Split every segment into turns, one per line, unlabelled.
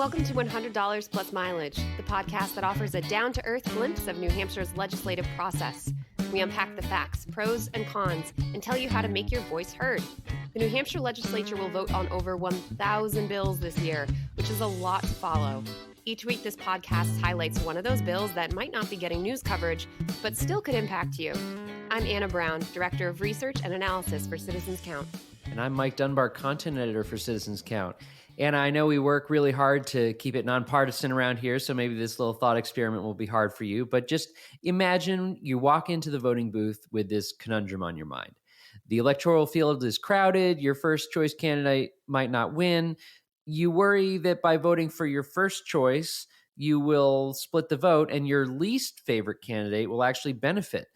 Welcome to $100 Plus Mileage, the podcast that offers a down-to-earth glimpse of New Hampshire's legislative process. We unpack the facts, pros and cons, and tell you how to make your voice heard. The New Hampshire Legislature will vote on over 1,000 bills this year, which is a lot to follow. Each week, this podcast highlights one of those bills that might not be getting news coverage, but still could impact you. I'm Anna Brown, Director of Research and Analysis for Citizens Count.
And I'm Mike Dunbar, Content Editor for Citizens Count. And I know we work really hard to keep it nonpartisan around here, so maybe this little thought experiment will be hard for you. But just imagine you walk into the voting booth with this conundrum on your mind. The electoral field is crowded. Your first choice candidate might not win. You worry that by voting for your first choice, you will split the vote and your least favorite candidate will actually benefit.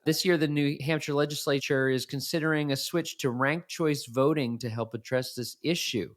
This year, the New Hampshire Legislature is considering a switch to ranked choice voting to help address this issue.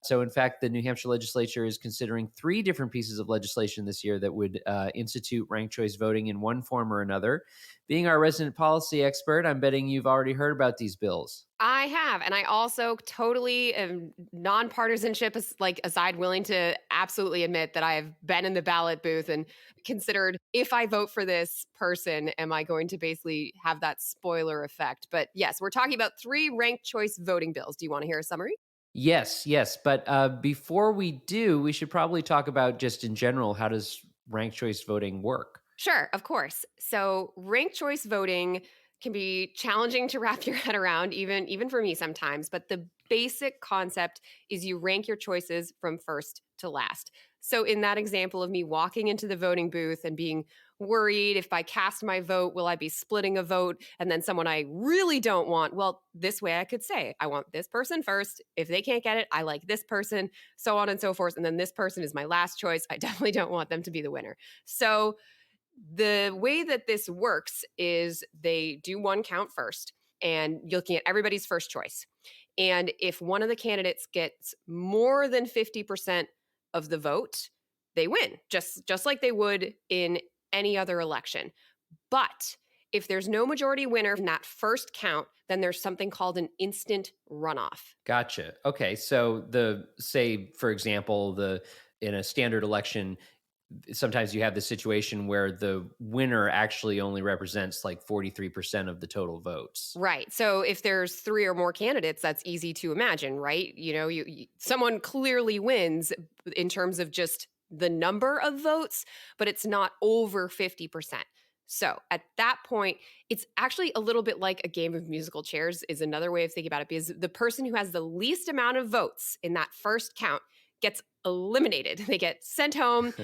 So, in fact, the New Hampshire Legislature is considering 3 different pieces of legislation this year that would institute ranked choice voting in one form or another. Being our resident policy expert, I'm betting you've already heard about these bills.
I have, and I also totally am nonpartisanship aside, willing to absolutely admit that I have been in the ballot booth and considered, if I vote for this person, am I going to basically have that spoiler effect? But yes, we're talking about 3 ranked choice voting bills. Do you want to hear a summary?
Yes. But before we do, we should probably talk about just in general, how does ranked choice voting work?
Sure, of course. So ranked choice voting can be challenging to wrap your head around, even for me sometimes. But the basic concept is you rank your choices from first to last. So in that example of me walking into the voting booth and being worried, if I cast my vote, will I be splitting a vote? And then someone I really don't want, well, this way I could say, I want this person first. If they can't get it, I like this person, so on and so forth. And then this person is my last choice. I definitely don't want them to be the winner. So the way that this works is they do one count first, and you're looking at everybody's first choice. And if one of the candidates gets more than 50% of the vote, they win, just like they would in any other election. But if there's no majority winner in that first count, then there's something called an instant runoff.
Gotcha. Okay. So for example, in a standard election, sometimes you have the situation where the winner actually only represents like 43% of the total votes.
Right. So if there's 3 or more candidates, that's easy to imagine, right? Someone clearly wins in terms of just the number of votes, but it's not over 50%. So at that point, it's actually a little bit like a game of musical chairs is another way of thinking about it, because the person who has the least amount of votes in that first count gets eliminated. They get sent home.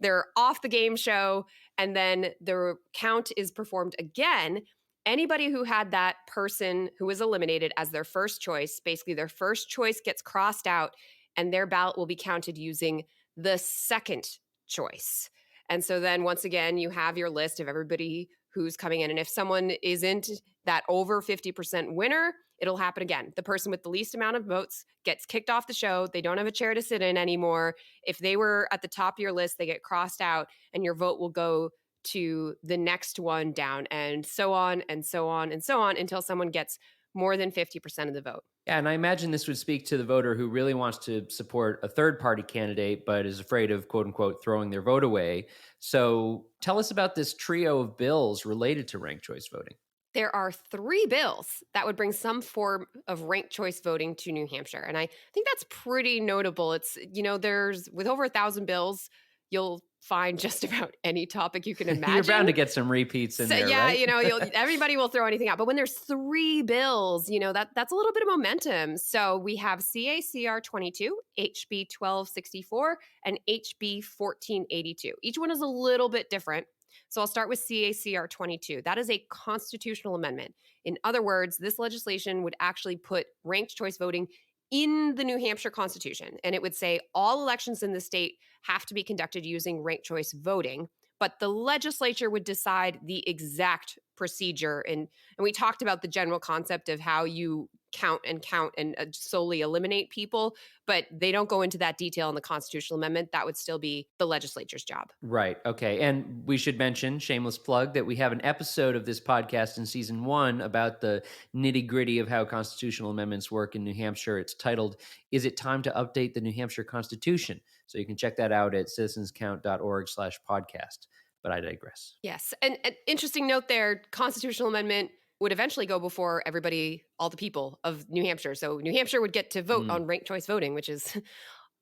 They're off the game show, and then the count is performed again. Anybody who had that person who was eliminated as their first choice, basically their first choice gets crossed out, and their ballot will be counted using the second choice. And so then once again, you have your list of everybody who's coming in. And if someone isn't that over 50% winner, it'll happen again. The person with the least amount of votes gets kicked off the show. They don't have a chair to sit in anymore. If they were at the top of your list, they get crossed out, and your vote will go to the next one down, and so on and so on and so on until someone gets more than 50% of the vote.
Yeah, and I imagine this would speak to the voter who really wants to support a third-party candidate but is afraid of, quote-unquote, throwing their vote away. So tell us about this trio of bills related to ranked choice voting.
There are 3 bills that would bring some form of ranked choice voting to New Hampshire. And I think that's pretty notable. It's, there's, with over 1,000 bills, you'll find just about any topic you can imagine.
You're bound to get some repeats in there,
yeah,
right?
Everybody will throw anything out. But when there's 3 bills, that's a little bit of momentum. So we have CACR 22, HB 1264, and HB 1482. Each one is a little bit different. So I'll start with CACR 22. That is a constitutional amendment. In other words, this legislation would actually put ranked choice voting in the New Hampshire Constitution. And it would say all elections in the state have to be conducted using ranked choice voting. But the legislature would decide the exact procedure. And we talked about the general concept of how you count and solely eliminate people, but they don't go into that detail in the constitutional amendment. That would still be the legislature's job.
Right. Okay. And we should mention, shameless plug, that we have an episode of this podcast in season 1 about the nitty gritty of how constitutional amendments work in New Hampshire. It's titled, Is It Time to Update the New Hampshire Constitution? So you can check that out at citizenscount.org/podcast. But I digress.
Yes. And an interesting note there, constitutional amendment would eventually go before everybody, all the people of New Hampshire. So New Hampshire would get to vote
Mm.
on ranked choice voting, which is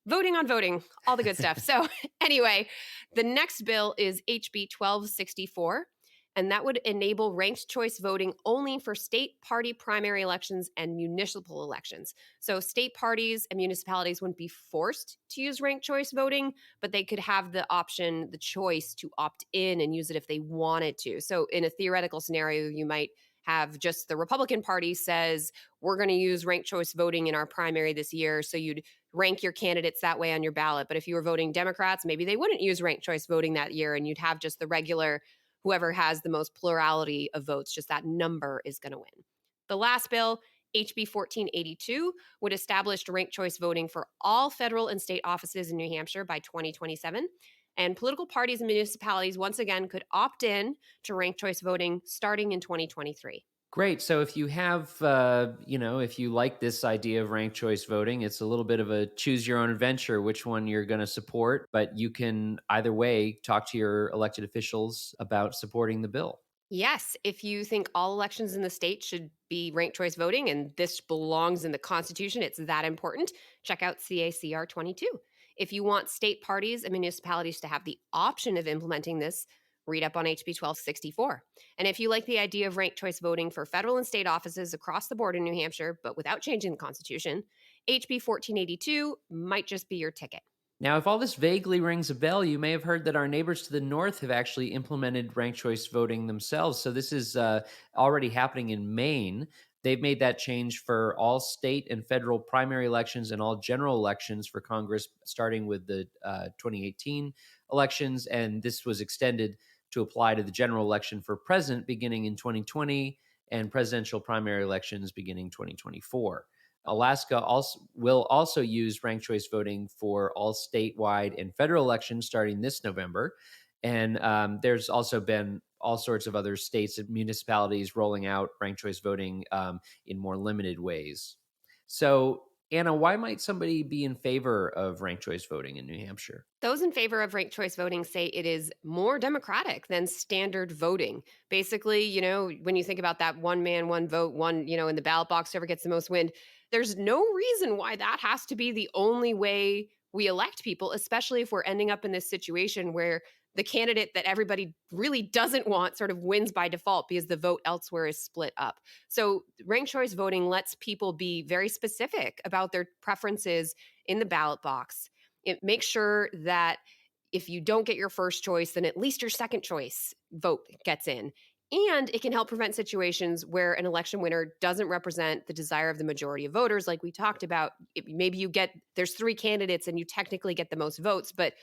voting on voting, all the good stuff. So anyway, the next bill is HB 1264, and that would enable ranked choice voting only for state party primary elections and municipal elections. So state parties and municipalities wouldn't be forced to use ranked choice voting, but they could have the option, the choice to opt in and use it if they wanted to. So in a theoretical scenario, you might have just the Republican Party says, we're going to use ranked choice voting in our primary this year. So you'd rank your candidates that way on your ballot. But if you were voting Democrats, maybe they wouldn't use ranked choice voting that year, and you'd have just the regular, whoever has the most plurality of votes, just that number is going to win. The last bill, HB 1482, would establish ranked choice voting for all federal and state offices in New Hampshire by 2027. And political parties and municipalities, once again, could opt in to ranked choice voting starting in 2023.
Great. So if you have, if you like this idea of ranked choice voting, it's a little bit of a choose your own adventure, which one you're going to support. But you can either way talk to your elected officials about supporting the bill.
Yes, if you think all elections in the state should be ranked choice voting and this belongs in the Constitution, it's that important, check out CACR 22. If you want state parties and municipalities to have the option of implementing this, read up on HB 1264. And if you like the idea of ranked choice voting for federal and state offices across the board in New Hampshire, but without changing the Constitution, HB 1482 might just be your ticket.
Now, if all this vaguely rings a bell, you may have heard that our neighbors to the north have actually implemented ranked choice voting themselves. So this is already happening in Maine. They've made that change for all state and federal primary elections and all general elections for Congress, starting with the 2018 elections. And this was extended to apply to the general election for president beginning in 2020 and presidential primary elections beginning 2024. Alaska will also use ranked choice voting for all statewide and federal elections starting this November. And there's also been all sorts of other states and municipalities rolling out ranked choice voting in more limited ways. So, Anna, why might somebody be in favor of ranked choice voting in New Hampshire?
Those in favor of ranked choice voting say it is more democratic than standard voting. Basically, when you think about that one man, one vote, in the ballot box, whoever gets the most wind, there's no reason why that has to be the only way we elect people, especially if we're ending up in this situation where the candidate that everybody really doesn't want sort of wins by default because the vote elsewhere is split up. So ranked choice voting lets people be very specific about their preferences in the ballot box. It makes sure that if you don't get your first choice, then at least your second choice vote gets in. And it can help prevent situations where an election winner doesn't represent the desire of the majority of voters, like we talked about. Maybe there's 3 candidates and you technically get the most votes, but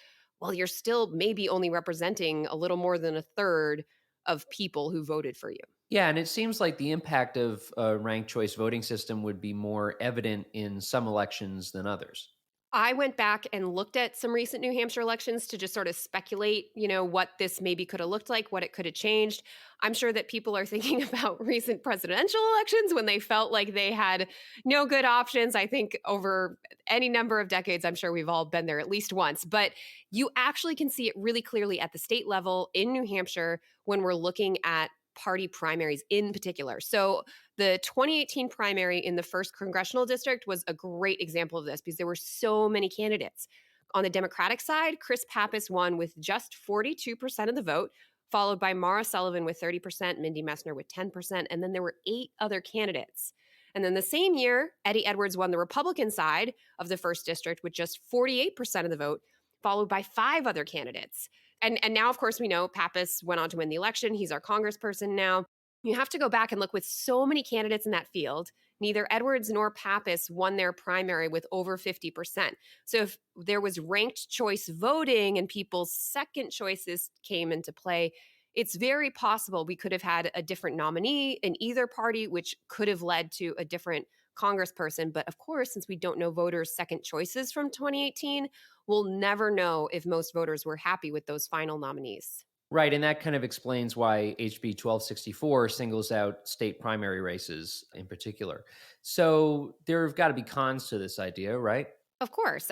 you're still maybe only representing a little more than a third of people who voted for you.
Yeah, and it seems like the impact of a ranked choice voting system would be more evident in some elections than others.
I went back and looked at some recent New Hampshire elections to just sort of speculate, what this maybe could have looked like, what it could have changed. I'm sure that people are thinking about recent presidential elections when they felt like they had no good options. I think over any number of decades, I'm sure we've all been there at least once. But you actually can see it really clearly at the state level in New Hampshire when we're looking at party primaries in particular. So the 2018 primary in the 1st congressional district was a great example of this because there were so many candidates. On the Democratic side, Chris Pappas won with just 42% of the vote, followed by Mara Sullivan with 30%, Mindy Messner with 10%, and then there were 8 other candidates. And then the same year, Eddie Edwards won the Republican side of the 1st district with just 48% of the vote, followed by 5 other candidates. And now, of course, we know Pappas went on to win the election. He's our congressperson now. You have to go back and look with so many candidates in that field. Neither Edwards nor Pappas won their primary with over 50%. So if there was ranked choice voting and people's second choices came into play, it's very possible we could have had a different nominee in either party, which could have led to a different congressperson. But of course, since we don't know voters' second choices from 2018, we'll never know if most voters were happy with those final nominees.
Right, and that kind of explains why HB 1264 singles out state primary races in particular. So there have got to be cons to this idea, right?
Of course,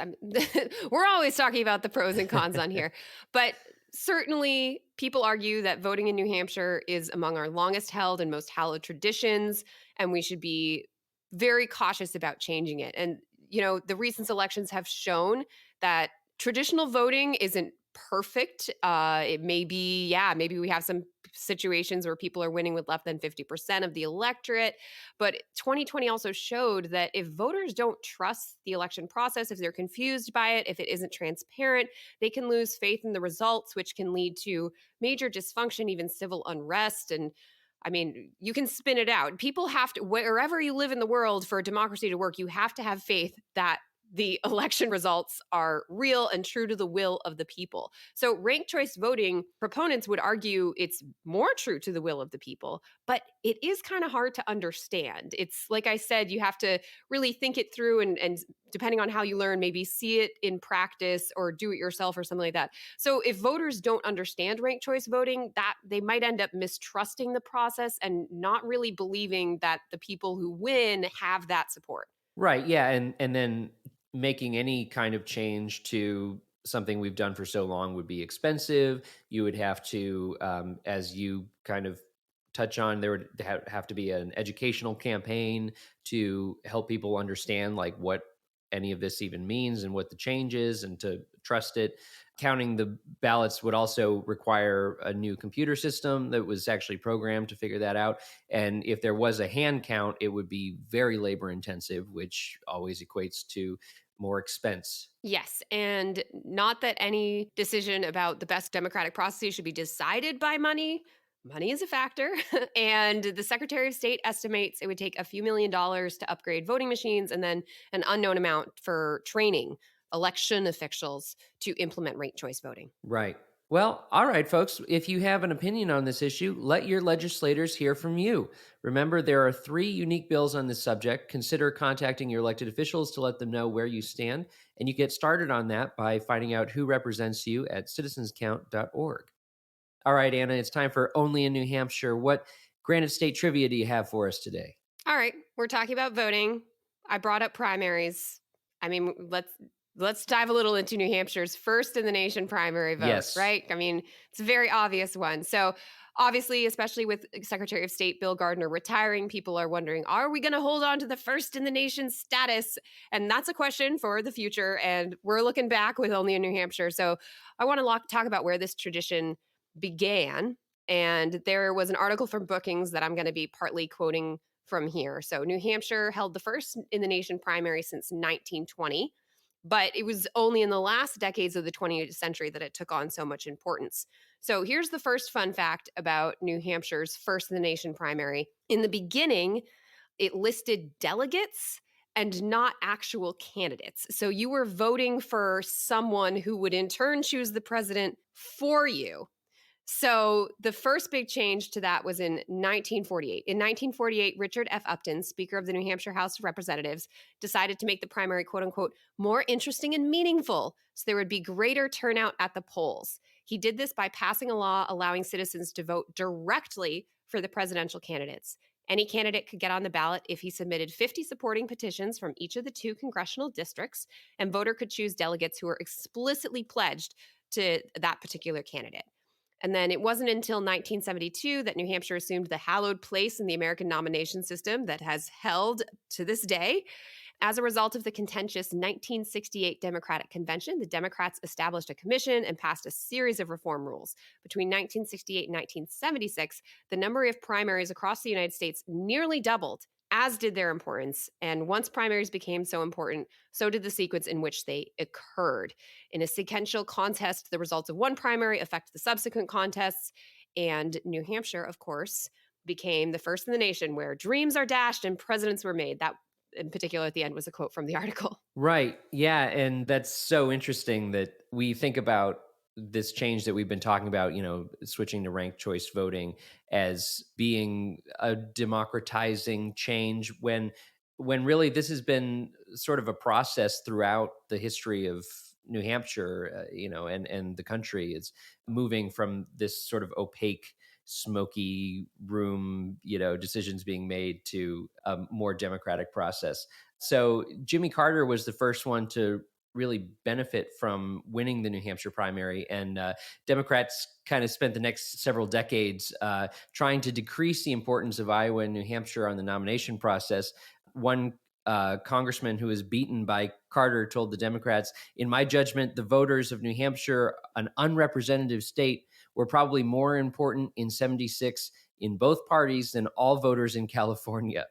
we're always talking about the pros and cons on here, but certainly people argue that voting in New Hampshire is among our longest held and most hallowed traditions, and we should be very cautious about changing it. And the recent elections have shown that traditional voting isn't perfect. It may be, yeah, maybe we have some situations where people are winning with less than 50% of the electorate. But 2020 also showed that if voters don't trust the election process, if they're confused by it, if it isn't transparent, they can lose faith in the results, which can lead to major dysfunction, even civil unrest. And I mean, you can spin it out. People have to, wherever you live in the world, for democracy to work, you have to have faith that the election results are real and true to the will of the people. So, ranked choice voting proponents would argue it's more true to the will of the people, but it is kind of hard to understand. It's like I said, you have to really think it through and depending on how you learn, maybe see it in practice or do it yourself or something like that. So, if voters don't understand ranked choice voting, that they might end up mistrusting the process and not really believing that the people who win have that support.
Right, yeah, and then making any kind of change to something we've done for so long would be expensive. You would have to, as you kind of touch on, there would have to be an educational campaign to help people understand like what any of this even means and what the change is and to trust it. Counting the ballots would also require a new computer system that was actually programmed to figure that out. And if there was a hand count, it would be very labor intensive, which always equates to more expense.
Yes, and not that any decision about the best democratic processes should be decided by money. Money is a factor. And the Secretary of State estimates it would take a few $1 million to upgrade voting machines and then an unknown amount for training election officials to implement ranked choice voting.
Right. Well, all right, folks. If you have an opinion on this issue, let your legislators hear from you. Remember, there are 3 unique bills on this subject. Consider contacting your elected officials to let them know where you stand. And you get started on that by finding out who represents you at citizenscount.org. All right, Anna, it's time for Only in New Hampshire. What Granite State trivia do you have for us today?
All right, we're talking about voting. I brought up primaries. I mean, let's dive a little into New Hampshire's first in the nation primary vote,
Yes.
right? I mean, it's a very obvious one. So, obviously, especially with Secretary of State Bill Gardner retiring, people are wondering, are we going to hold on to the first in the nation status? And that's a question for the future. And we're looking back with only in New Hampshire. So, I want to talk about where this tradition began. And there was an article from Bookings that I'm going to be partly quoting from here. So, New Hampshire held the first in the nation primary since 1920, but it was only in the last decades of the 20th century that it took on so much importance. So, here's the first fun fact about New Hampshire's first in the nation primary. In the beginning, it listed delegates and not actual candidates. So, you were voting for someone who would in turn choose the president for you. So the first big change to that was in 1948. In 1948, Richard F. Upton, Speaker of the New Hampshire House of Representatives, decided to make the primary, quote unquote, more interesting and meaningful so there would be greater turnout at the polls. He did this by passing a law allowing citizens to vote directly for the presidential candidates. Any candidate could get on the ballot if he submitted 50 supporting petitions from each of the 2 congressional districts, and voter could choose delegates who were explicitly pledged to that particular candidate. And then it wasn't until 1972 that New Hampshire assumed the hallowed place in the American nomination system that has held to this day. As a result of the contentious 1968 Democratic Convention, the Democrats established a commission and passed a series of reform rules. Between 1968 and 1976, the number of primaries across the United States nearly doubled, as did their importance. And once primaries became so important, so did the sequence in which they occurred. In a sequential contest, the results of one primary affect the subsequent contests. And New Hampshire, of course, became the first in the nation where dreams are dashed and presidents were made. That, in particular, at the end was a quote from the article.
Right. Yeah. And that's so interesting that we think about this change that we've been talking about, switching to ranked choice voting as being a democratizing change when when really this has been sort of a process throughout the history of New Hampshire, and the country is moving from this sort of opaque, smoky room, decisions being made to a more democratic process. So Jimmy Carter was the first one to really benefit from winning the New Hampshire primary, and Democrats kind of spent the next several decades trying to decrease the importance of Iowa and New Hampshire on the nomination process. One congressman who was beaten by Carter told the Democrats, "In my judgment, the voters of New Hampshire, an unrepresentative state, were probably more important in 76 in both parties than all voters in California."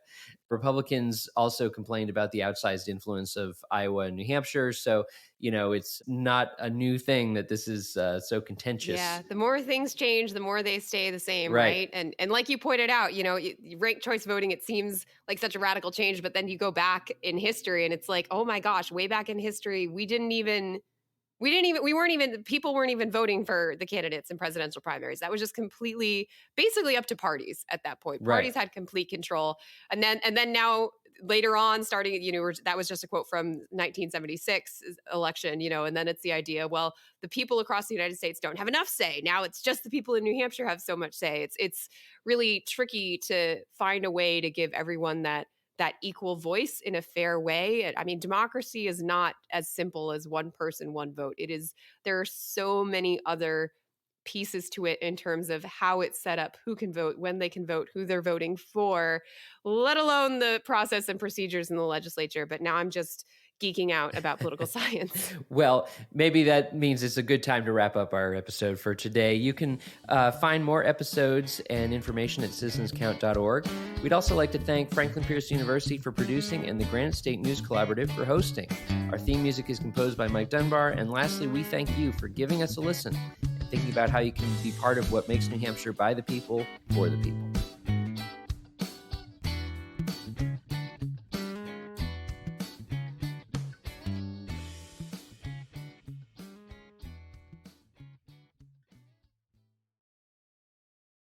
Republicans also complained about the outsized influence of Iowa and New Hampshire. So, it's not a new thing that this is so
Yeah,
contentious.
the more things change, the more they stay the same,
Right.
right? And like you pointed out, ranked choice voting, it seems like such a radical change, but then you go back in history and it's like, oh my gosh, way back in history, we weren't even people weren't even voting for the candidates in presidential primaries. That was just completely basically up to parties at that point.
Right.
Parties had complete control. And then now later on, starting, that was just a quote from 1976 election, and then it's the idea, well, the people across the United States don't have enough say. Now it's just the people in New Hampshire have so much say. It's really tricky to find a way to give everyone that equal voice in a fair way. I mean, democracy is not as simple as one person, one vote. There are so many other pieces to it in terms of how it's set up, who can vote, when they can vote, who they're voting for, let alone the process and procedures in the legislature. But now I'm just geeking out about political science.
Well, maybe that means it's a good time to wrap up our episode for today. You can find more episodes and information at citizenscount.org. We'd also like to thank Franklin Pierce University for producing and the Granite State News Collaborative for hosting. Our theme music is composed by Mike Dunbar. And lastly, we thank you for giving us a listen and thinking about how you can be part of what makes New Hampshire by the people, for the people.